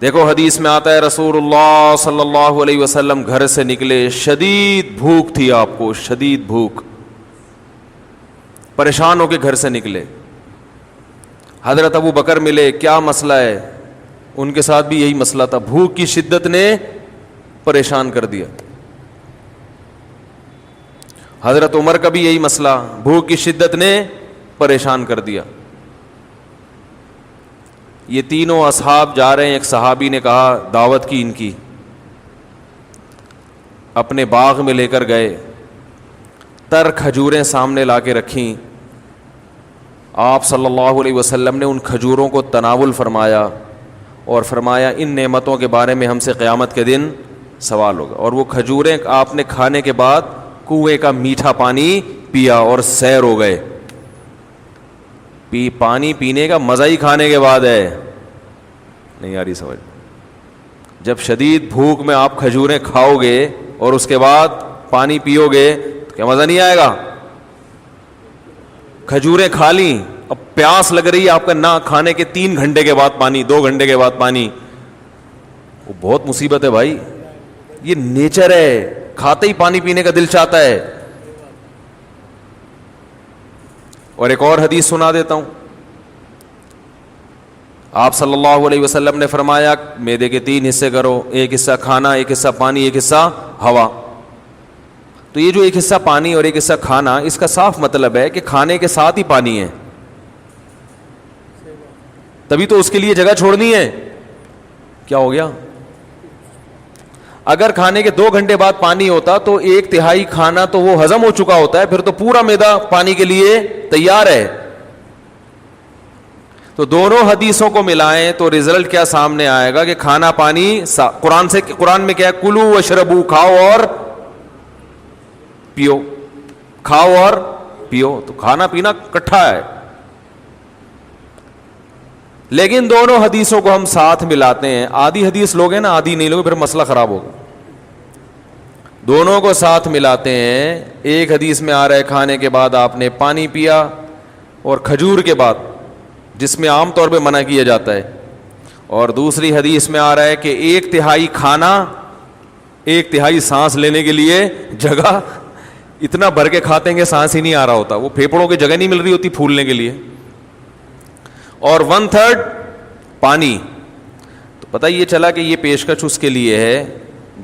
دیکھو حدیث میں آتا ہے رسول اللہ صلی اللہ علیہ وسلم گھر سے نکلے، شدید بھوک تھی آپ کو، شدید بھوک، پریشان ہو کے گھر سے نکلے. حضرت ابو بکر ملے، کیا مسئلہ ہے؟ ان کے ساتھ بھی یہی مسئلہ تھا، بھوک کی شدت نے پریشان کر دیا. حضرت عمر کا بھی یہی مسئلہ، بھوک کی شدت نے پریشان کر دیا. یہ تینوں اصحاب جا رہے ہیں. ایک صحابی نے کہا، دعوت کی ان کی، اپنے باغ میں لے کر گئے، تر کھجوریں سامنے لا کے رکھیں. آپ صلی اللہ علیہ وسلم نے ان کھجوروں کو تناول فرمایا اور فرمایا ان نعمتوں کے بارے میں ہم سے قیامت کے دن سوال ہوگا. اور وہ کھجوریں آپ نے کھانے کے بعد کنویں کا میٹھا پانی پیا اور سیر ہو گئے. پانی پینے کا مزہ ہی کھانے کے بعد ہے. نہیں آ رہی سمجھ؟ جب شدید بھوک میں آپ کھجوریں کھاؤ گے اور اس کے بعد پانی پیو گے تو کیا مزہ نہیں آئے گا؟ کھجوریں کھا لیں، اب پیاس لگ رہی ہے آپ کا، نہ کھانے کے 3 گھنٹے کے بعد پانی، 2 گھنٹے کے بعد پانی، وہ بہت مصیبت ہے بھائی. یہ نیچر ہے، کھاتے ہی پانی پینے کا دل چاہتا ہے. اور ایک اور حدیث سنا دیتا ہوں. آپ صلی اللہ علیہ وسلم نے فرمایا معدے کے 3 حصے کرو، ایک حصہ کھانا، ایک حصہ پانی، ایک حصہ ہوا. تو یہ جو ایک حصہ پانی اور ایک حصہ کھانا، اس کا صاف مطلب ہے کہ کھانے کے ساتھ ہی پانی ہے، تبھی تو اس کے لیے جگہ چھوڑنی ہے. کیا ہو گیا؟ اگر کھانے کے 2 گھنٹے بعد پانی ہوتا تو 1/3 کھانا تو وہ ہضم ہو چکا ہوتا ہے، پھر تو پورا معدہ پانی کے لیے تیار ہے. تو دونوں حدیثوں کو ملائیں تو رزلٹ کیا سامنے آئے گا کہ کھانا پانی قرآن میں کیا ہے؟ کلو واشربو، کھاؤ اور پیو، کھاؤ اور پیو. تو کھانا پینا کٹھا ہے. لیکن دونوں حدیثوں کو ہم ساتھ ملاتے ہیں. آدھی حدیث لوگ ہیں نا، آدھی نہیں لوگ، پھر مسئلہ خراب ہوگا. دونوں کو ساتھ ملاتے ہیں. ایک حدیث میں آ رہا ہے کھانے کے بعد آپ نے پانی پیا، اور کھجور کے بعد، جس میں عام طور پہ منع کیا جاتا ہے. اور دوسری حدیث میں آ رہا ہے کہ 1/3 کھانا، 1/3 سانس لینے کے لیے جگہ. اتنا بھر کے کھاتے ہیں کہ سانس ہی نہیں آ رہا ہوتا، وہ پھیپھڑوں کی جگہ نہیں مل رہی ہوتی پھولنے کے لیے. اور 1/3 پانی. تو پتہ یہ چلا کہ یہ پیشکش اس کے لیے ہے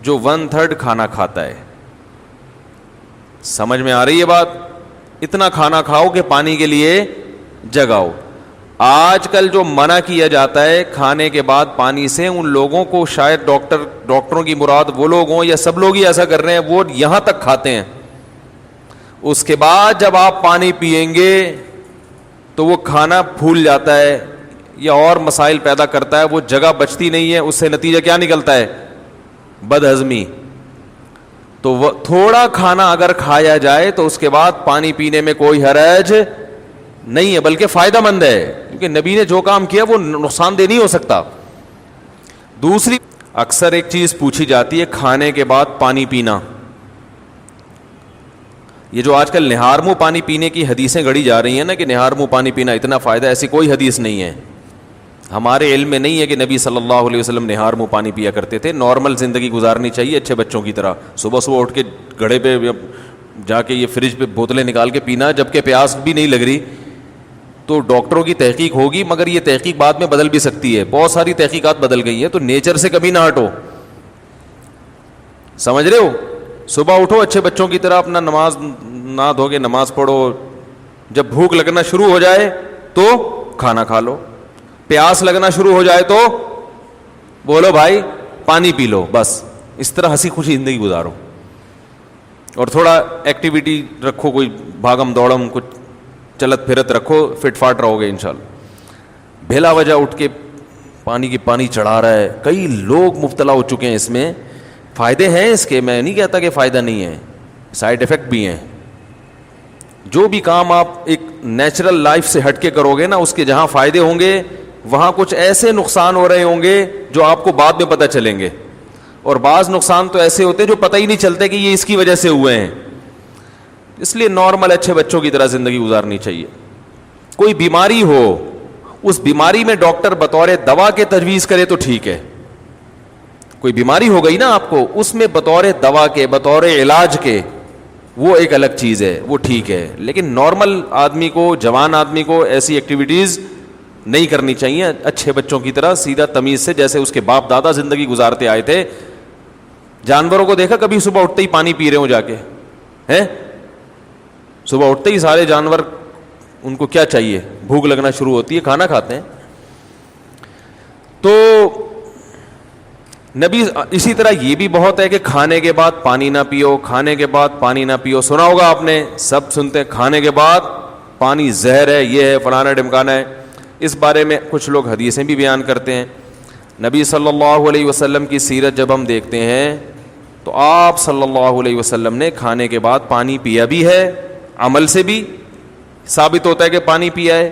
جو 1/3 کھانا کھاتا ہے. سمجھ میں آ رہی ہے بات؟ اتنا کھانا کھاؤ کہ پانی کے لیے جگہ ہو. آج کل جو منع کیا جاتا ہے کھانے کے بعد پانی سے، ان لوگوں کو شاید ڈاکٹروں کی مراد وہ لوگ ہوں یا سب لوگ ہی ایسا کر رہے ہیں، وہ یہاں تک کھاتے ہیں. اس کے بعد جب آپ پانی پیئیں گے تو وہ کھانا پھول جاتا ہے یا اور مسائل پیدا کرتا ہے، وہ جگہ بچتی نہیں ہے. اس سے نتیجہ کیا نکلتا ہے؟ بد ہضمی. تو تھوڑا کھانا اگر کھایا جائے تو اس کے بعد پانی پینے میں کوئی حرج نہیں ہے، بلکہ فائدہ مند ہے، کیونکہ نبی نے جو کام کیا وہ نقصان دہ نہیں ہو سکتا. دوسری، اکثر ایک چیز پوچھی جاتی ہے کھانے کے بعد پانی پینا. یہ جو آج کل نہار منہ پانی پینے کی حدیثیں گڑی جا رہی ہیں نا کہ نہار منہ پانی پینا اتنا فائدہ، ایسی کوئی حدیث نہیں ہے. ہمارے علم میں نہیں ہے کہ نبی صلی اللہ علیہ وسلم نہار منہ پانی پیا کرتے تھے. نارمل زندگی گزارنی چاہیے اچھے بچوں کی طرح. صبح صبح اٹھ کے گھڑے پہ جا کے یہ فریج پہ بوتلیں نکال کے پینا، جبکہ پیاس بھی نہیں لگ رہی. تو ڈاکٹروں کی تحقیق ہوگی، مگر یہ تحقیق بعد میں بدل بھی سکتی ہے. بہت ساری تحقیقات بدل گئی ہیں. تو نیچر سے کبھی نہ ہٹو، سمجھ رہے ہو؟ صبح اٹھو اچھے بچوں کی طرح، اپنا نماز نہ دھو کے نماز پڑھو. جب بھوک لگنا شروع ہو جائے تو کھانا کھا لو. پیاس لگنا شروع ہو جائے تو بولو بھائی پانی پی لو. بس اس طرح ہنسی خوشی زندگی گزارو. اور تھوڑا ایکٹیویٹی رکھو، کوئی بھاگم دوڑم، کچھ چلت پھرت رکھو، فٹ فاٹ رہو گے انشاءاللہ. بھیلا وجہ اٹھ کے پانی چڑھا رہا ہے. کئی لوگ مبتلا ہو چکے ہیں اس میں. فائدے ہیں اس کے، میں نہیں کہتا کہ فائدہ نہیں ہے، سائیڈ ایفیکٹ بھی ہیں. جو بھی کام آپ ایک نیچرل لائف سے ہٹ کے کرو گے نا، اس کے جہاں فائدے ہوں گے وہاں کچھ ایسے نقصان ہو رہے ہوں گے جو آپ کو بعد میں پتہ چلیں گے. اور بعض نقصان تو ایسے ہوتے ہیں جو پتہ ہی نہیں چلتے کہ یہ اس کی وجہ سے ہوئے ہیں. اس لیے نارمل اچھے بچوں کی طرح زندگی گزارنی چاہیے. کوئی بیماری ہو، اس بیماری میں ڈاکٹر بطور دوا کے تجویز کرے تو ٹھیک ہے، کوئی بیماری ہو گئی نا آپ کو, اس میں بطور دوا کے, بطور علاج کے, وہ ایک الگ چیز ہے, وہ ٹھیک ہے. لیکن نارمل آدمی کو, جوان آدمی کو ایسی ایکٹیویٹیز نہیں کرنی چاہیے, اچھے بچوں کی طرح سیدھا تمیز سے, جیسے اس کے باپ دادا زندگی گزارتے آئے تھے. جانوروں کو دیکھا کبھی صبح اٹھتے ہی پانی پی رہے ہو جا کے ہیں؟ صبح اٹھتے ہی سارے جانور, ان کو کیا چاہیے, بھوک لگنا شروع ہوتی ہے, کھانا کھاتے ہیں. تو نبی اسی طرح یہ بھی بہت ہے کہ کھانے کے بعد پانی نہ پیو, کھانے کے بعد پانی نہ پیو. سنا ہوگا آپ نے, سب سنتے ہیں کھانے کے بعد پانی زہر ہے, یہ ہے, فلانا ڈمکانا ہے. اس بارے میں کچھ لوگ حدیثیں بھی بیان کرتے ہیں. نبی صلی اللہ علیہ وسلم کی سیرت جب ہم دیکھتے ہیں تو آپ صلی اللہ علیہ وسلم نے کھانے کے بعد پانی پیا بھی ہے, عمل سے بھی ثابت ہوتا ہے کہ پانی پیا ہے.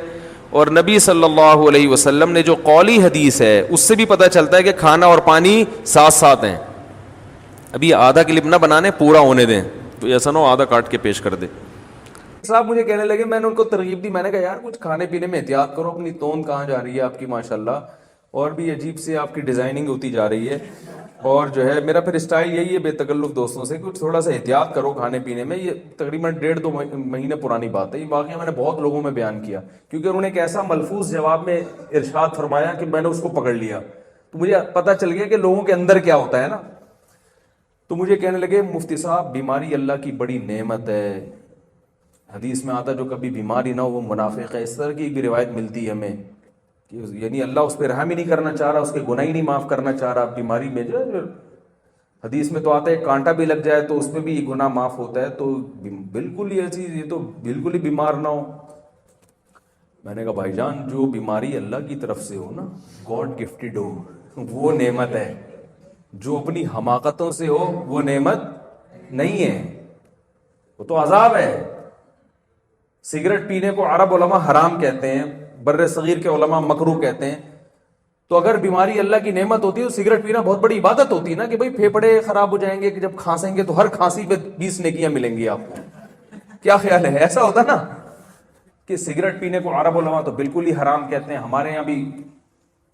اور نبی صلی اللہ علیہ وسلم نے جو قولی حدیث ہے اس سے بھی پتہ چلتا ہے کہ کھانا اور پانی ساتھ ساتھ ہیں. ابھی آدھا کلپ نہ بنانے, پورا ہونے دیں, تو ایسا نہ ہو آدھا کاٹ کے پیش کر دے. صاحب مجھے کہنے لگے, میں نے ان کو ترغیب دی, میں نے کہا یار کچھ کھانے پینے میں احتیاط کرو, اپنی توند کہاں جا رہی ہے آپ کی ماشاءاللہ, اور بھی عجیب سے آپ کی ڈیزائننگ ہوتی جا رہی ہے. اور جو ہے میرا پھر اسٹائل یہی ہے بے تکلف دوستوں سے, کچھ تھوڑا سا احتیاط کرو کھانے پینے میں. یہ تقریباً 1.5-2 مہینے پرانی بات ہے. یہ واقعہ میں نے بہت لوگوں میں بیان کیا, کیونکہ انہوں نے ایک ایسا ملفوظ جواب میں ارشاد فرمایا کہ میں نے اس کو پکڑ لیا, تو مجھے پتہ چل گیا کہ لوگوں کے اندر کیا ہوتا ہے نا. تو مجھے کہنے لگے مفتی صاحب بیماری اللہ کی بڑی نعمت ہے, حدیث میں آتا جو کبھی بیماری نہ ہو وہ منافق ہے. اس طرح کی بھی روایت ملتی ہے ہمیں, یعنی اللہ اس پہ رحم ہی نہیں کرنا چاہ رہا, اس کے گناہ ہی نہیں معاف کرنا چاہ رہا. بیماری میں جو حدیث میں تو آتا ہے کانٹا بھی لگ جائے تو اس میں بھی گناہ معاف ہوتا ہے, تو بالکل یہ چیز, یہ تو بالکل ہی بیمار نہ ہو. میں نے کہا بھائی جان جو بیماری اللہ کی طرف سے ہو نا, گاڈ گفٹڈ ہو, وہ نعمت ہے. جو اپنی حماقتوں سے ہو وہ نعمت نہیں ہے, وہ تو عذاب ہے. سگریٹ پینے کو عرب علماء حرام کہتے ہیں, بر صغیر کے علماء مکروہ کہتے ہیں. تو اگر بیماری اللہ کی نعمت ہوتی ہے تو سگریٹ پینا بہت بڑی عبادت ہوتی ہے نا, کہ بھئی پھیپھڑے خراب ہو جائیں گے کہ جب کھانسیں گے تو ہر کھانسی پہ 20 نیکیاں ملیں گی آپ کو. کیا خیال ہے, ایسا ہوتا نا کہ سگریٹ پینے کو عرب علماء تو بالکل ہی حرام کہتے ہیں. ہمارے یہاں بھی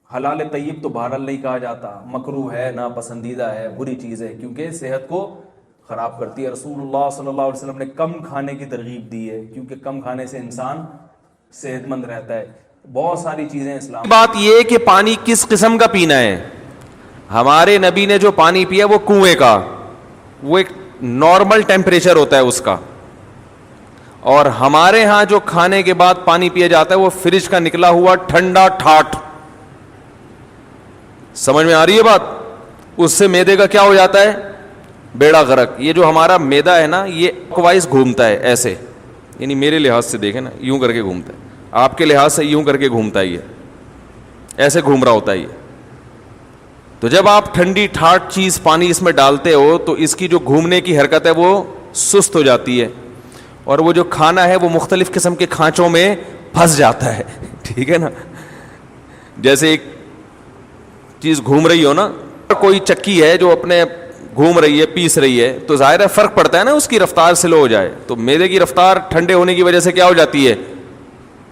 حلال طیب تو بہرحال نہیں کہا جاتا, مکروہ ہے, ناپسندیدہ ہے, بری چیز ہے, کیونکہ صحت کو خراب کرتی ہے. رسول اللہ صلی اللہ علیہ وسلم نے کم کھانے کی ترغیب دی ہے, کیونکہ کم کھانے سے انسان صحت مند رہتا ہے. بہت ساری چیزیں اسلام. بات یہ کہ پانی کس قسم کا پینا ہے. ہمارے نبی نے جو پانی پیا وہ کنویں کا, وہ ایک نارمل ٹیمپریچر ہوتا ہے اس کا. اور ہمارے ہاں جو کھانے کے بعد پانی پیا جاتا ہے وہ فریج کا نکلا ہوا ٹھنڈا ٹھاٹ. سمجھ میں آ رہی ہے بات؟ اس سے معدے کا کیا ہو جاتا ہے, بیڑا غرق. یہ جو ہمارا معدہ ہے نا یہ وائز گھومتا ہے ایسے, یعنی میرے لحاظ سے دیکھیں نا یوں کر کے گھومتا ہے, آپ کے لحاظ سے یوں کر کے گھومتا ہے, یہ ایسے گھوم رہا ہوتا ہے یہ. تو جب آپ ٹھنڈی ٹھاٹ چیز پانی اس میں ڈالتے ہو تو اس کی جو گھومنے کی حرکت ہے وہ سست ہو جاتی ہے, اور وہ جو کھانا ہے وہ مختلف قسم کے کھانچوں میں پھنس جاتا ہے. ٹھیک ہے نا, جیسے ایک چیز گھوم رہی ہو نا, کوئی چکی ہے جو اپنے گھوم رہی ہے, پیس رہی ہے, تو ظاہر ہے فرق پڑتا ہے نا, اس کی رفتار سلو ہو جائے تو معدے کی رفتار ٹھنڈے ہونے کی وجہ سے کیا ہو جاتی ہے,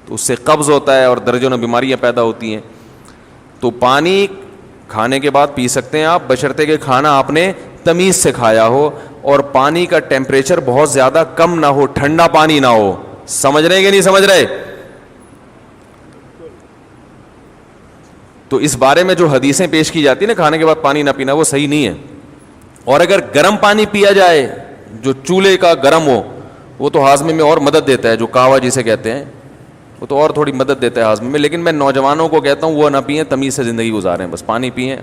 تو اس سے قبض ہوتا ہے اور درجنوں بیماریاں پیدا ہوتی ہیں. تو پانی کھانے کے بعد پی سکتے ہیں آپ, بشرطے کہ کھانا آپ نے تمیز سے کھایا ہو اور پانی کا ٹیمپریچر بہت زیادہ کم نہ ہو, ٹھنڈا پانی نہ ہو. سمجھ رہے کہ نہیں سمجھ رہے؟ تو اس بارے میں جو حدیثیں پیش کی جاتی ہیں نا کھانے کے بعد پانی نہ پینا, وہ صحیح نہیں ہے. اور اگر گرم پانی پیا جائے جو چولہے کا گرم ہو, وہ تو ہاضمے میں اور مدد دیتا ہے, جو کہوا جسے کہتے ہیں, وہ تو اور تھوڑی مدد دیتا ہے ہاضمے میں. لیکن میں نوجوانوں کو کہتا ہوں وہ نہ پئیں, تمیز سے زندگی گزاریں, بس پانی پئیں.